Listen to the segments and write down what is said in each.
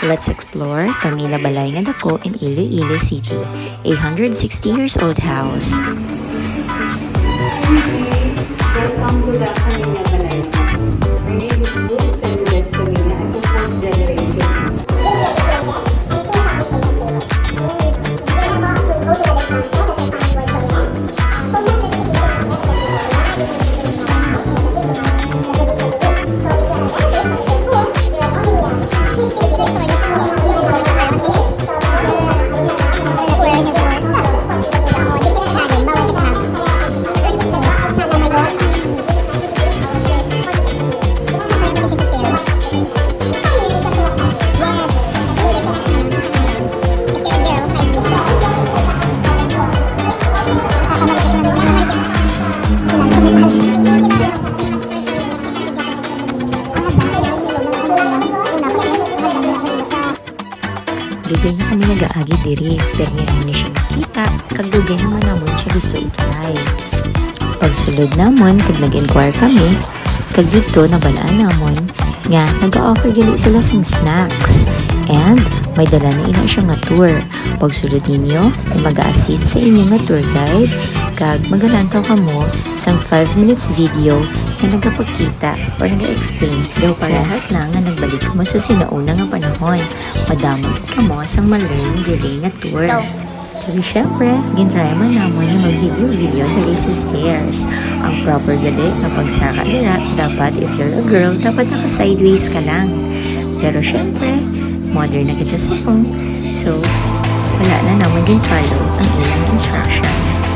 Let's explore Camila Balay nga dako in Iloilo City, a 160 years old house. Welcome to the Camila Balay. My name is Luz and Luz Camila. Ito fourth generation. Dugay na kami nag-aagi diri, pero may naman siya makita, kag dugay naman namon siya gusto itlay. Pagsulod namon, kag nag-inquire kami, kag dito nabalaan namon, nga nag-offer gali sila sa snacks. And may dala na ina siya nga tour. Pagsulod ninyo, ay mag-assist sa inyo nga tour guide, kag magalantaw ka mo sang 5 minutes video na nagapagkita or nag-explain daw parehas lang nga nagbalik mo sa sinauna nga panahon. Madamot ka mo sang ma-learn diri nga tour. Pero syempre, ginraya man namon yung mag-video diri sa stairs. Ang proper gali na pagsaka nila, dapat if you're a girl, dapat naka-sideways ka lang. Pero syempre, modern na kita sa phone, so wala na naman din follow ang ilang instructions.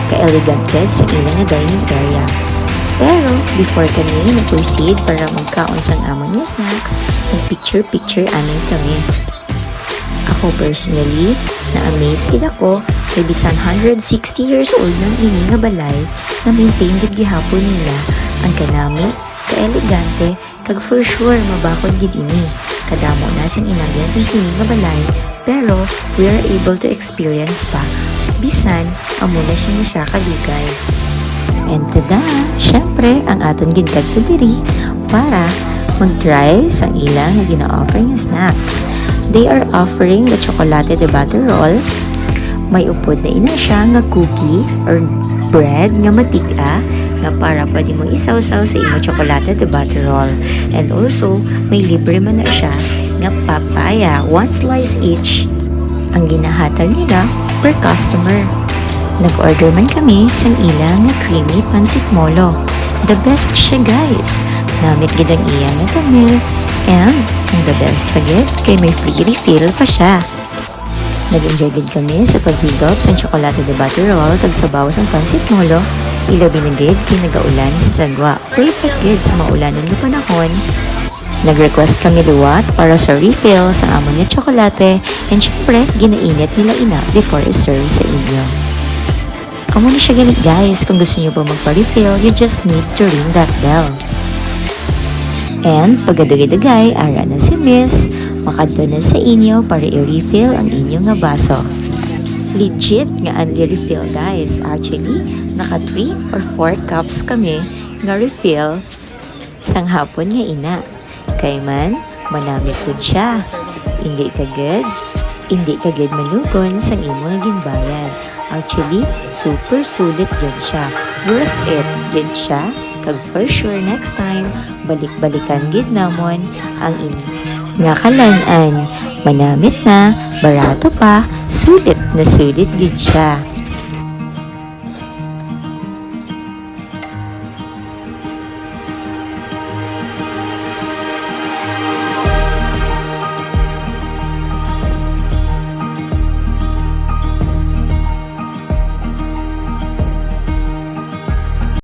Ka-elegant bed sa ilang na dining area. Pero, before kami na-proceed para magkaon sang amon niya snacks, nag-picture-picture amin kami. Ako personally, na-amaze gid ako kay bisan 160 years old ng ini nga balay na maintain gid gihapon nila ang kanami, ka-elegante, kag for sure mabakod gid ini. Kadamo na sing inagyan sa sini nga balay, pero we are able to experience pa bisan amo na siya kadugay. And tada, syempre ang aton gid kadto diri para mag-try sa ilang nga gina-offer nga snacks. They are offering the chocolate de butter roll. May upod na ina siya nga cookie or bread nga matiga nga para pwede mo isaw-saw sa imo chocolate de butter roll. And also, may libre man na siya nga papaya, 1 slice each ang ginahatag nila per customer. Nag-order man kami sa ilang nga creamy pansit molo. The best siya guys. Namit gid ang iyang nga tamil. And ang the best pa gid kay may free refill pa siya. Nag-enjoy gid kami sa paghigop sa chocolate de butter roll kag sabaw sang pansit molo. Ilabi na gid kay nagaulan sa Sagwa. Perfect gid sa maulanan nga panahon. Nag-request kami luwat para sa refill sa amon nga tsokolate and syempre ginainit nila ina before i-serve sa inyo. Amo na siya ganit guys, kung gusto niyo pa magpa-refill, you just need to ring that bell. And pagkadugay-dugay, ara na si Miss, makadto na sa inyo para i-refill ang inyong nga baso. Legit nga ang refill guys. Actually, naka 3 or 4 cups kami nga refill sang hapon nga ina. Kay man, manamit good siya. Hindi ka good malugon sang imo nga ginbayad. Actually, super sulit gid siya. Worth it gid siya. Kag for sure next time, balik-balikan gid namon ang nga kalan-an. Manamit na, barato pa, sulit na sulit gid siya.